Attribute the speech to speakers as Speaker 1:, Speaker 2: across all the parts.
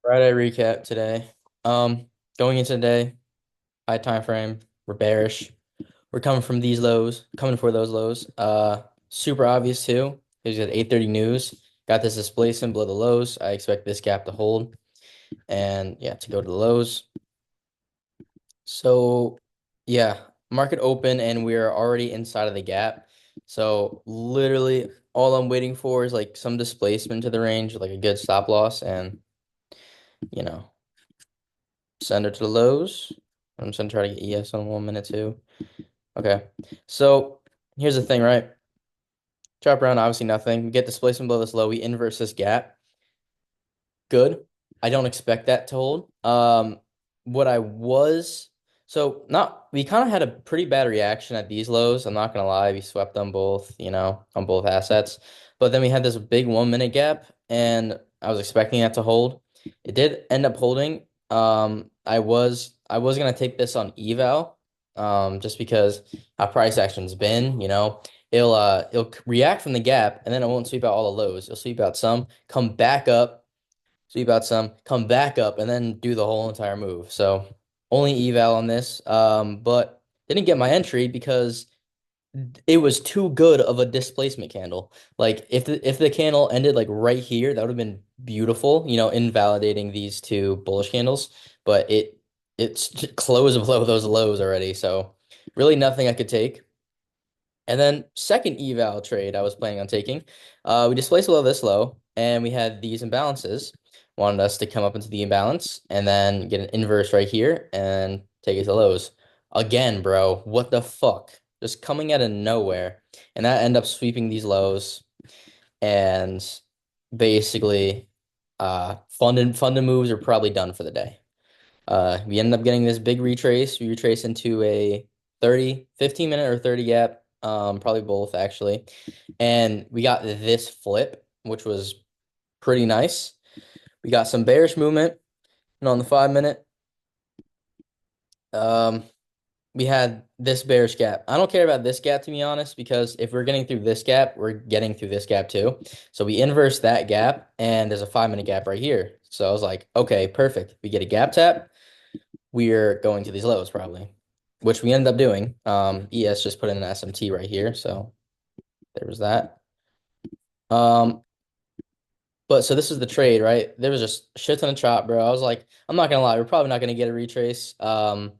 Speaker 1: Friday recap today. Going into today, high time frame, we're bearish. We're coming from these lows, coming for those lows. Super obvious too. Because at 8:30 news, got this displacement below the lows. I expect this gap to hold and yeah, to go to the lows. So yeah, market open and we're already inside of the gap. So literally all I'm waiting for is like some displacement to the range, like a good stop loss and you know. Send her to the lows. I'm just gonna try to get ES on 1 minute too. Okay. So here's the thing, right? Chop around, obviously nothing. We get displacement below this low. We inverse this gap. Good. I don't expect that to hold. What I was so not we kind of had a pretty bad reaction at these lows. I'm not gonna lie, we swept them both, on both assets. But then we had this big 1 minute gap, and I was expecting that to hold. It did end up holding. I was gonna take this on eval, just because how price action's been, it'll react from the gap, and then it won't sweep out all the lows. It'll sweep out some, come back up sweep out some, come back up, and then do the whole entire move. So only eval on this, but didn't get my entry because it was too good of a displacement candle. Like if the candle ended like right here, that would have been beautiful, invalidating these two bullish candles. But it's closed below those lows already, so really nothing I could take. And then second eval trade I was planning on taking, we displaced below this low, and we had these imbalances. Wanted us to come up into the imbalance and then get an inverse right here and take it to lows. Again, bro, what the fuck? Just coming out of nowhere. And that ended up sweeping these lows and basically funded moves are probably done for the day. We ended up getting this big retrace. We retrace into a 30, 15 minute or 30 gap, probably both actually. And we got this flip, which was pretty nice. We got some bearish movement, and on the 5 minute, um, we had this bearish gap. I don't care about this gap to be honest, because if we're getting through this gap, we're getting through this gap too. So we inverse that gap, and there's a 5 minute gap right here. So I was like, okay, perfect. We get a gap tap. We're going to these lows probably, which we ended up doing. ES just put in an SMT right here, so there was that. Um, but so this is the trade, right? There was just a shit ton of chop, bro. I was like, I'm not gonna lie, we're probably not gonna get a retrace. And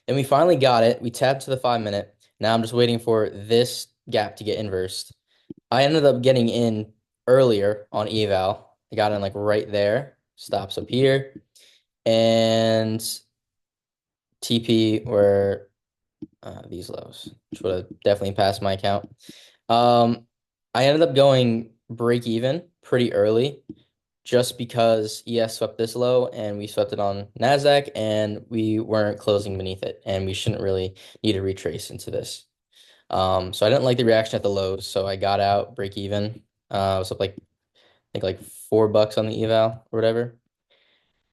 Speaker 1: we finally got it. We tapped to the 5 minute. Now I'm just waiting for this gap to get inversed. I ended up getting in earlier on eval. I got in like right there. Stops up here. And TP were these lows, which would have definitely passed my account. Um, I ended up going break even pretty early just because ES swept this low and we swept it on NASDAQ and we weren't closing beneath it and we shouldn't really need to retrace into this. So I didn't like the reaction at the lows, so I got out break even. I was up like I think like $4 on the eval or whatever.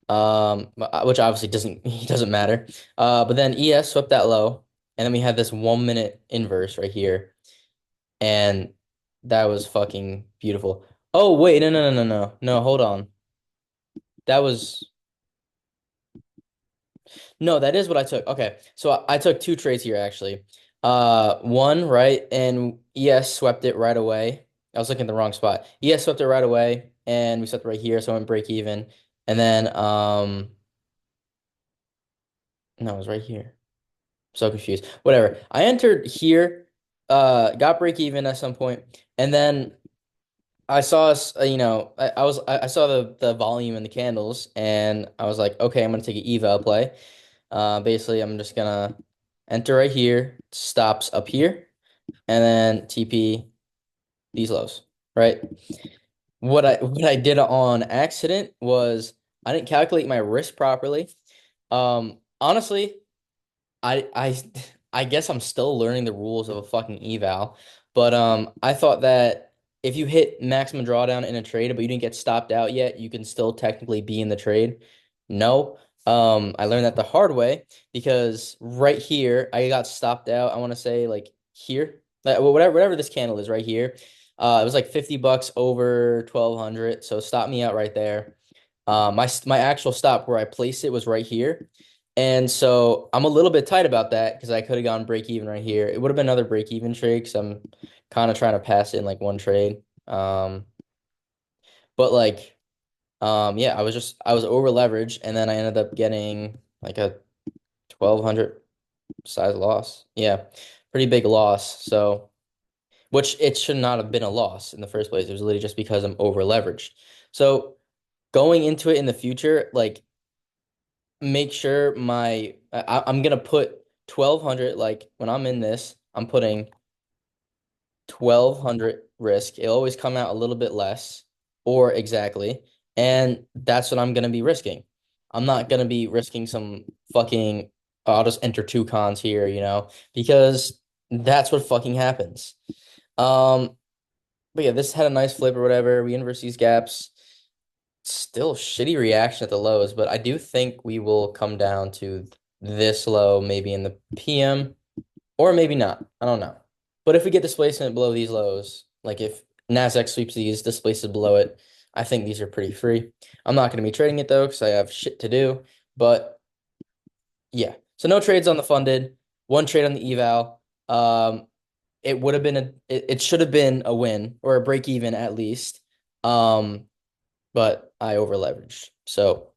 Speaker 1: Which obviously doesn't matter. But then ES swept that low, and then we had this 1 minute inverse right here, and that was fucking beautiful. Oh wait, no, hold on. That was no, that is what I took. Okay, so I took two trades here actually. One right, and ES swept it right away. I was looking at the wrong spot. ES swept it right away, and we swept it right here, so I went break even. And then no, it was right here. So confused. Whatever. I entered here, got break even at some point, and then I saw us. I saw the volume in the candles, and I was like, okay, I'm gonna take an eval play. Basically, I'm just gonna enter right here, stops up here, and then TP these lows. Right. What I did on accident was I didn't calculate my risk properly. Honestly. I I guess I'm still learning the rules of a fucking eval, but I thought that if you hit maximum drawdown in a trade but you didn't get stopped out yet, you can still technically be in the trade. No. I learned that the hard way because right here I got stopped out. I want to say like here. Whatever this candle is right here. It was like $50 over 1200, so stop me out right there. My actual stop where I placed it was right here. And so I'm a little bit tight about that because I could have gone break even right here. It would have been another break even trade because I'm kind of trying to pass it in like one trade. But like yeah, I was over leveraged and then I ended up getting like a 1200 size loss. Yeah, pretty big loss. So which it should not have been a loss in the first place. It was literally just because I'm over leveraged. So going into it in the future, like make sure I'm gonna put 1200 like when I'm in this, I'm putting 1200 risk. It'll always come out a little bit less or exactly, and that's what I'm gonna be risking. I'm not gonna be risking some fucking I'll just enter two cons here, because that's what fucking happens. Um, but yeah, this had a nice flip or whatever. We inverse these gaps. Still shitty reaction at the lows, but I do think we will come down to this low maybe in the PM or maybe not. I don't know. But if we get displacement below these lows, like if Nasdaq sweeps these, displaces below it, I think these are pretty free. I'm not going to be trading it though because I have shit to do. But yeah, so no trades on the funded, one trade on the eval. Um, it would have been it should have been a win or a break even at least. Um, but I over leveraged. So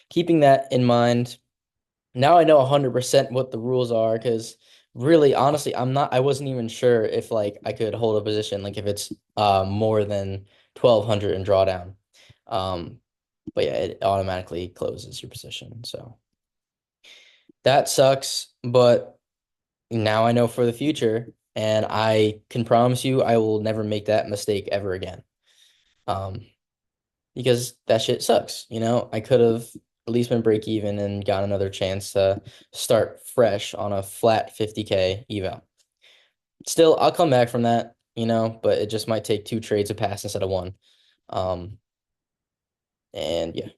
Speaker 1: keeping that in mind, now I know 100% what the rules are because really, honestly, I wasn't even sure if like I could hold a position, like if it's more than 1200 in drawdown. Um, but yeah, it automatically closes your position. So that sucks, but now I know for the future, and I can promise you I will never make that mistake ever again. Um, because that shit sucks. I could have at least been break even and got another chance to start fresh on a flat 50K eval. Still, I'll come back from that, but it just might take two trades to pass instead of one. Um, and yeah.